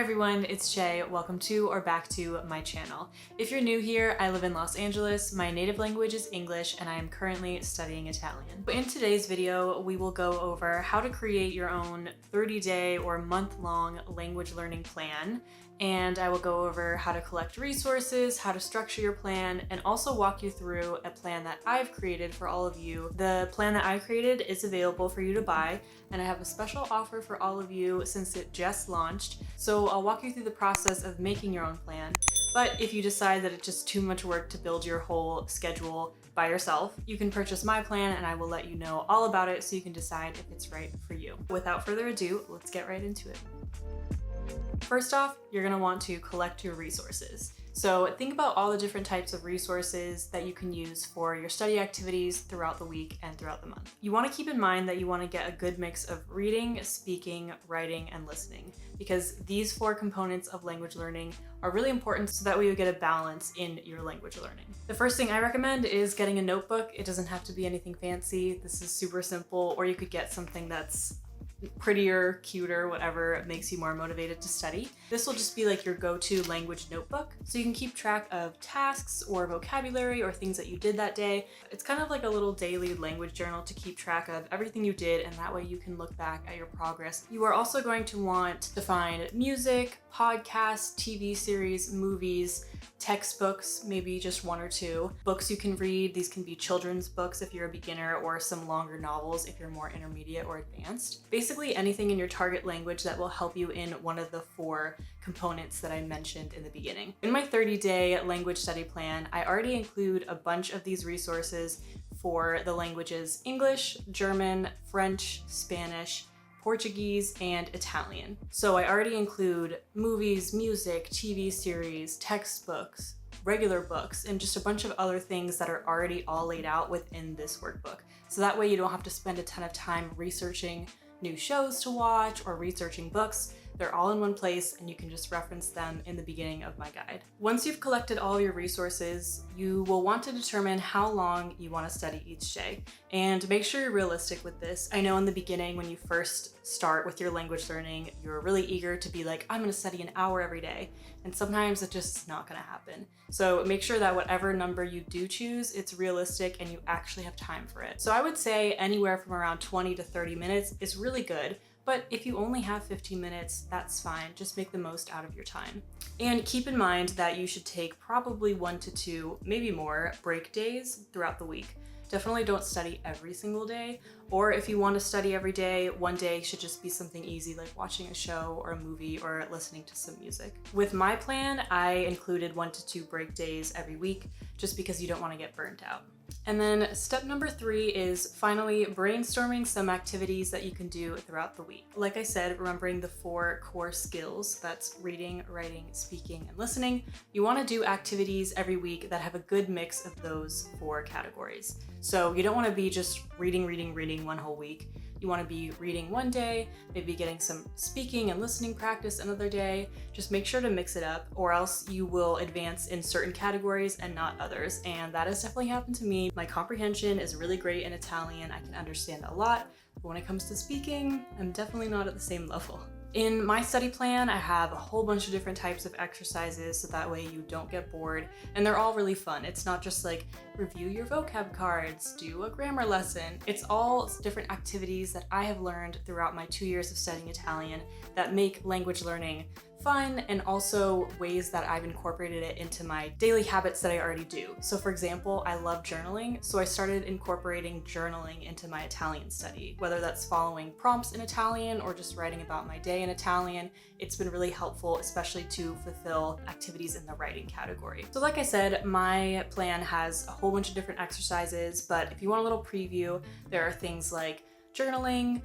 everyone, it's Shea. Welcome to or back to my channel. If you're new here, I live in Los Angeles, my native language is English, and I am currently studying Italian. In today's video, we will go over how to create your own 30-day or month-long language learning plan, and I will go over how to collect resources, how to structure your plan, and also walk you through a plan that I've created for all of you. The plan that I created is available for you to buy, and I have a special offer for all of you since it just launched. So I'll walk you through the process of making your own plan. But if you decide that it's just too much work to build your whole schedule by yourself, you can purchase my plan and I will let you know all about it so you can decide if it's right for you. Without further ado, let's get right into it. First off, you're gonna want to collect your resources. So think about all the different types of resources that you can use for your study activities throughout the week and throughout the month. You want to keep in mind that you want to get a good mix of reading, speaking, writing, and listening, because these four components of language learning are really important so that way you get a balance in your language learning. The first thing I recommend is getting a notebook. It doesn't have to be anything fancy. This is super simple, or you could get something that's prettier, cuter, whatever makes you more motivated to study. This will just be like your go-to language notebook, so you can keep track of tasks or vocabulary or things that you did that day. It's kind of like a little daily language journal to keep track of everything you did, and that way you can look back at your progress. You are also going to want to find music, podcasts, TV series, movies, textbooks, maybe just one or two. Books you can read. These can be children's books if you're a beginner, or some longer novels if you're more intermediate or advanced. Basically anything in your target language that will help you in one of the four components that I mentioned in the beginning. In my 30-day language study plan, I already include a bunch of these resources for the languages English, German, French, Spanish, Portuguese, and Italian. So I already include movies, music, TV series, textbooks, regular books, and just a bunch of other things that are already all laid out within this workbook. So that way you don't have to spend a ton of time researching new shows to watch or researching books. They're all in one place and you can just reference them in the beginning of my guide. Once you've collected all your resources, you will want to determine how long you want to study each day, and make sure you're realistic with this. I know in the beginning when you first start with your language learning, you're really eager to be like, I'm going to study an hour every day, and sometimes it's just not going to happen. So make sure that whatever number you do choose, it's realistic and you actually have time for it. So I would say anywhere from around 20 to 30 minutes is really good. But if you only have 15 minutes, that's fine. Just make the most out of your time. And keep in mind that you should take probably 1 to 2, maybe more, break days throughout the week. Definitely don't study every single day, or if you want to study every day, one day should just be something easy like watching a show or a movie or listening to some music. With my plan, I included 1 to 2 break days every week just because you don't want to get burnt out. And then step number 3 is finally brainstorming some activities that you can do throughout the week. Like I said, remembering the 4 core skills, that's reading, writing, speaking, and listening. You want to do activities every week that have a good mix of those 4 categories. So you don't want to be just reading one whole week. You want to be reading one day, maybe getting some speaking and listening practice another day. Just make sure to mix it up, or else you will advance in certain categories and not others. And that has definitely happened to me. My comprehension is really great in Italian. I can understand a lot, but when it comes to speaking, I'm definitely not at the same level. In my study plan, I have a whole bunch of different types of exercises so that way you don't get bored, and they're all really fun. It's not just like review your vocab cards, do a grammar lesson. It's all different activities that I have learned throughout my 2 years of studying Italian that make language learning fun, and also ways that I've incorporated it into my daily habits that I already do. So for example, I love journaling, so I started incorporating journaling into my Italian study, whether that's following prompts in Italian or just writing about my day in Italian. It's been really helpful, especially to fulfill activities in the writing category. So like I said, my plan has a whole bunch of different exercises, but if you want a little preview, there are things like journaling,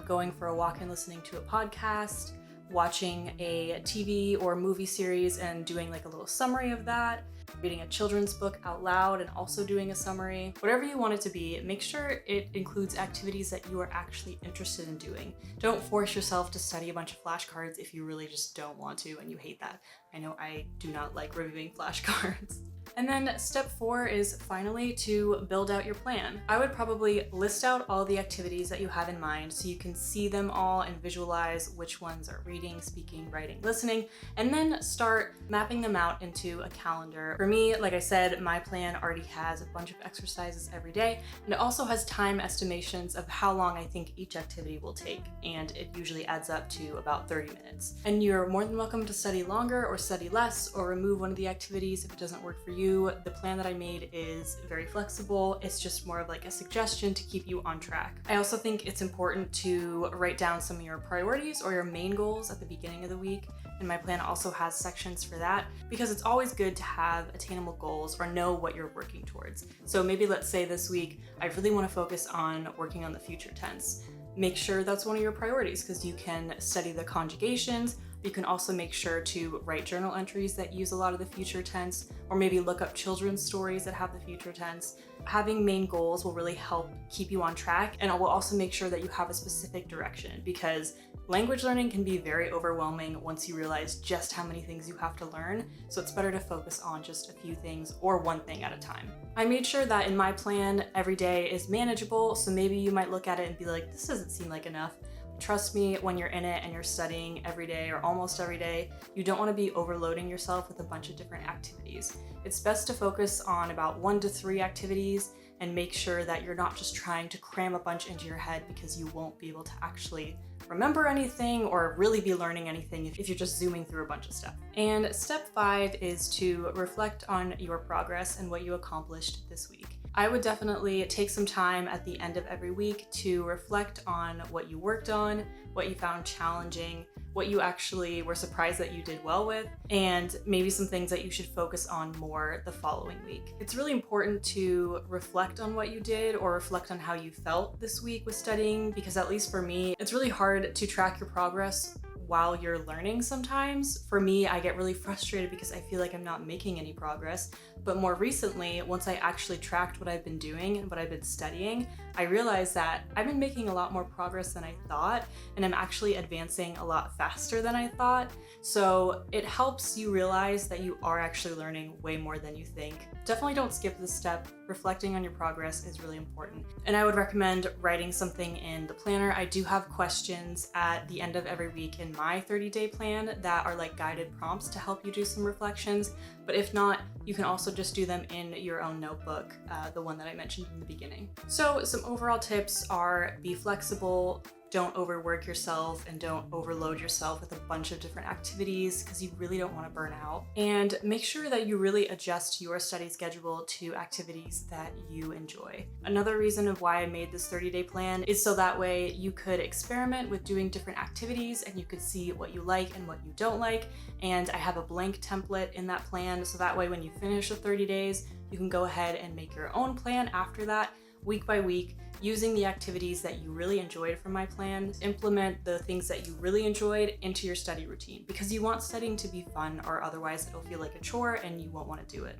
going for a walk and listening to a podcast, watching a TV or movie series and doing like a little summary of that, reading a children's book out loud and also doing a summary. Whatever you want it to be, make sure it includes activities that you are actually interested in doing. Don't force yourself to study a bunch of flashcards if you really just don't want to and you hate that. I know I do not like reviewing flashcards. And then step 4 is finally to build out your plan. I would probably list out all the activities that you have in mind so you can see them all and visualize which ones are reading, speaking, writing, listening, and then start mapping them out into a calendar. For me, like I said, my plan already has a bunch of exercises every day, and it also has time estimations of how long I think each activity will take, and it usually adds up to about 30 minutes. And you're more than welcome to study longer or study less or remove one of the activities if it doesn't work for you. The plan that I made is very flexible. It's just more of like a suggestion to keep you on track. I also think it's important to write down some of your priorities or your main goals at the beginning of the week. And my plan also has sections for that because it's always good to have attainable goals or know what you're working towards. So maybe let's say this week, I really want to focus on working on the future tense. Make sure that's one of your priorities because you can study the conjugations. You can also make sure to write journal entries that use a lot of the future tense, or maybe look up children's stories that have the future tense. Having main goals will really help keep you on track, and it will also make sure that you have a specific direction because language learning can be very overwhelming once you realize just how many things you have to learn, so it's better to focus on just a few things or one thing at a time. I made sure that in my plan, every day is manageable, so maybe you might look at it and be like, this doesn't seem like enough. Trust me, when you're in it and you're studying every day or almost every day, you don't want to be overloading yourself with a bunch of different activities. It's best to focus on about 1 to 3 activities and make sure that you're not just trying to cram a bunch into your head because you won't be able to actually remember anything or really be learning anything if you're just zooming through a bunch of stuff. And step 5 is to reflect on your progress and what you accomplished this week. I would definitely take some time at the end of every week to reflect on what you worked on, what you found challenging, what you actually were surprised that you did well with, and maybe some things that you should focus on more the following week. It's really important to reflect on what you did or reflect on how you felt this week with studying, because at least for me, it's really hard to track your progress while you're learning sometimes. For me, I get really frustrated because I feel like I'm not making any progress. But more recently, once I actually tracked what I've been doing and what I've been studying, I realized that I've been making a lot more progress than I thought, and I'm actually advancing a lot faster than I thought. So it helps you realize that you are actually learning way more than you think. Definitely don't skip this step. Reflecting on your progress is really important. And I would recommend writing something in the planner. I do have questions at the end of every week in my 30-day plan that are like guided prompts to help you do some reflections. But if not, you can also just do them in your own notebook, the one that I mentioned in the beginning. So some overall tips are: be flexible, don't overwork yourself, and don't overload yourself with a bunch of different activities because you really don't want to burn out. And make sure that you really adjust your study schedule to activities that you enjoy. Another reason of why I made this 30-day plan is so that way you could experiment with doing different activities and you could see what you like and what you don't like. And I have a blank template in that plan, so that way when you finish the 30 days, you can go ahead and make your own plan after that, week by week, using the activities that you really enjoyed from my plan. Implement the things that you really enjoyed into your study routine because you want studying to be fun, or otherwise it'll feel like a chore and you won't want to do it.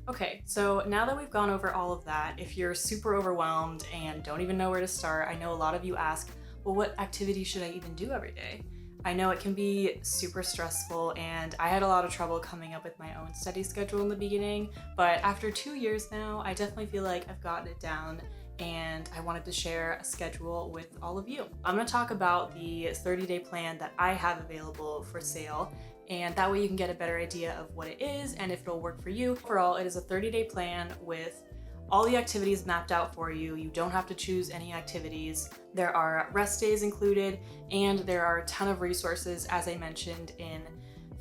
Okay, so now that we've gone over all of that, if you're super overwhelmed and don't even know where to start, I know a lot of you ask, well, what activity should I even do every day? I know it can be super stressful, and I had a lot of trouble coming up with my own study schedule in the beginning, but after 2 years now, I definitely feel like I've gotten it down, and I wanted to share a schedule with all of you. I'm going to talk about the 30-day plan that I have available for sale, and that way you can get a better idea of what it is and if it'll work for you. Overall, it is a 30-day plan with all the activities mapped out for you. You don't have to choose any activities. There are rest days included, and there are a ton of resources, as I mentioned, in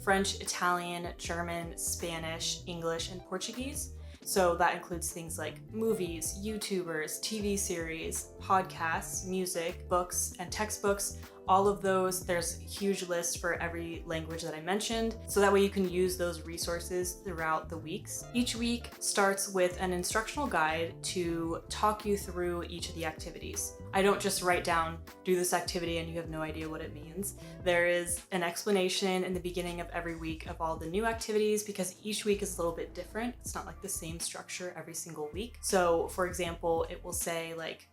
French, Italian, German, Spanish, English, and Portuguese. So that includes things like movies, YouTubers, TV series, podcasts, music, books, and textbooks, all of those. There's a huge list for every language that I mentioned, so that way you can use those resources throughout the weeks. Each week starts with an instructional guide to talk you through each of the activities. I don't just write down, do this activity and you have no idea what it means. There is an explanation in the beginning of every week of all the new activities, because each week is a little bit different. It's not like the same structure every single week. So for example, it will say like,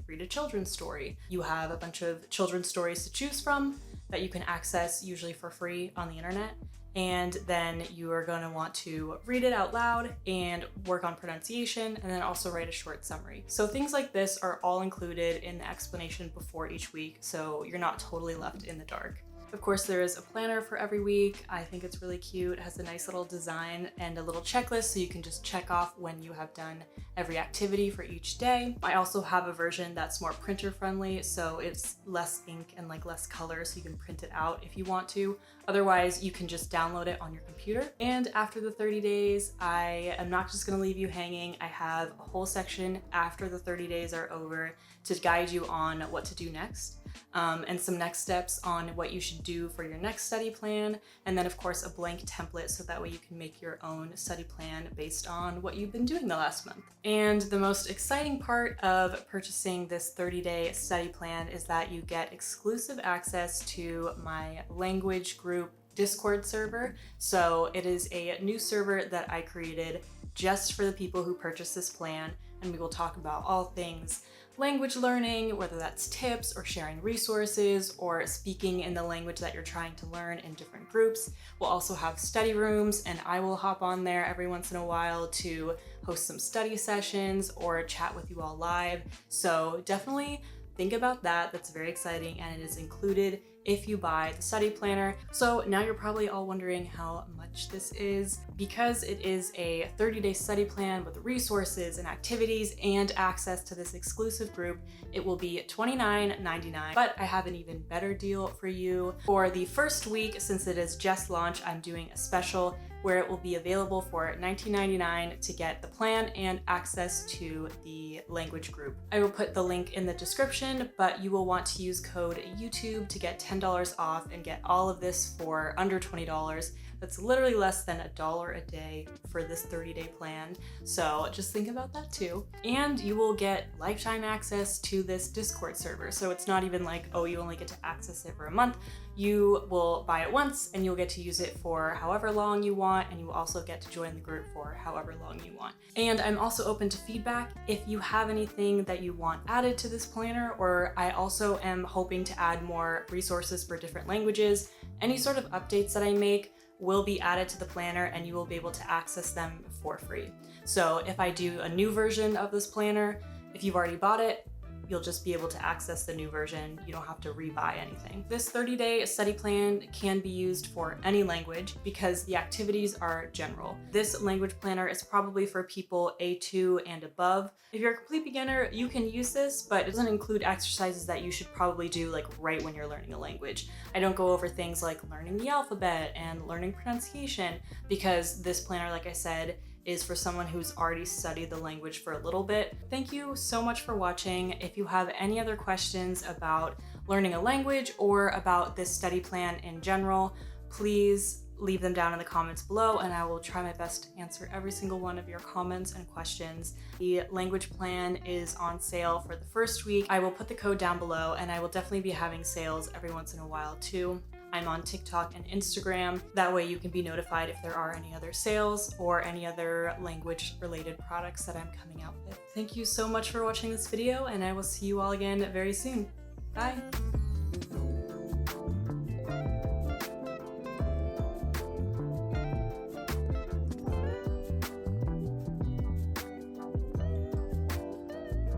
read a children's story. You have a bunch of children's stories to choose from that you can access usually for free on the internet. And then you are going to want to read it out loud and work on pronunciation, and then also write a short summary. So things like this are all included in the explanation before each week, so you're not totally left in the dark. Of course, there is a planner for every week. I think it's really cute. It has a nice little design and a little checklist, so you can just check off when you have done every activity for each day. I also have a version that's more printer friendly, so it's less ink and like less color, so you can print it out if you want to. Otherwise, you can just download it on your computer. And after the 30 days, I am not just gonna leave you hanging. I have a whole section after the 30 days are over to guide you on what to do next. And some next steps on what you should do for your next study plan. And then of course a blank template, so that way you can make your own study plan based on what you've been doing the last month. And the most exciting part of purchasing this 30-day study plan is that you get exclusive access to my language group Discord server. So it is a new server that I created just for the people who purchase this plan, and we will talk about all things language learning, whether that's tips or sharing resources or speaking in the language that you're trying to learn in different groups. We'll also have study rooms, and I will hop on there every once in a while to host some study sessions or chat with you all live. So definitely think about that. That's very exciting, and it is included if you buy the study planner. So now you're probably all wondering how much this is. Because it is a 30-day study plan with resources and activities and access to this exclusive group, it will be $29.99. But I have an even better deal for you. For the first week, since it is just launched, I'm doing a special where it will be available for $19.99 to get the plan and access to the language group. I will put the link in the description, but you will want to use code YouTube to get $10 off and get all of this for under $20. That's literally less than $1 a day for this 30-day plan. So just think about that too. And you will get lifetime access to this Discord server. So it's not even like, oh, you only get to access it for a month. You will buy it once and you'll get to use it for however long you want, and you will also get to join the group for however long you want. And I'm also open to feedback. If you have anything that you want added to this planner, or I also am hoping to add more resources for different languages, any sort of updates that I make will be added to the planner and you will be able to access them for free. So if I do a new version of this planner, if you've already bought it, you'll just be able to access the new version. You don't have to rebuy anything. This 30-day study plan can be used for any language because the activities are general. This language planner is probably for people A2 and above. If you're a complete beginner, you can use this, but it doesn't include exercises that you should probably do like right when you're learning a language. I don't go over things like learning the alphabet and learning pronunciation, because this planner, like I said, is for someone who's already studied the language for a little bit. Thank you so much for watching. If you have any other questions about learning a language or about this study plan in general, please leave them down in the comments below and I will try my best to answer every single one of your comments and questions. The language plan is on sale for the first week. I will put the code down below, and I will definitely be having sales every once in a while too. I'm on TikTok and Instagram. That way you can be notified if there are any other sales or any other language related products that I'm coming out with. Thank you so much for watching this video, and I will see you all again very soon. Bye.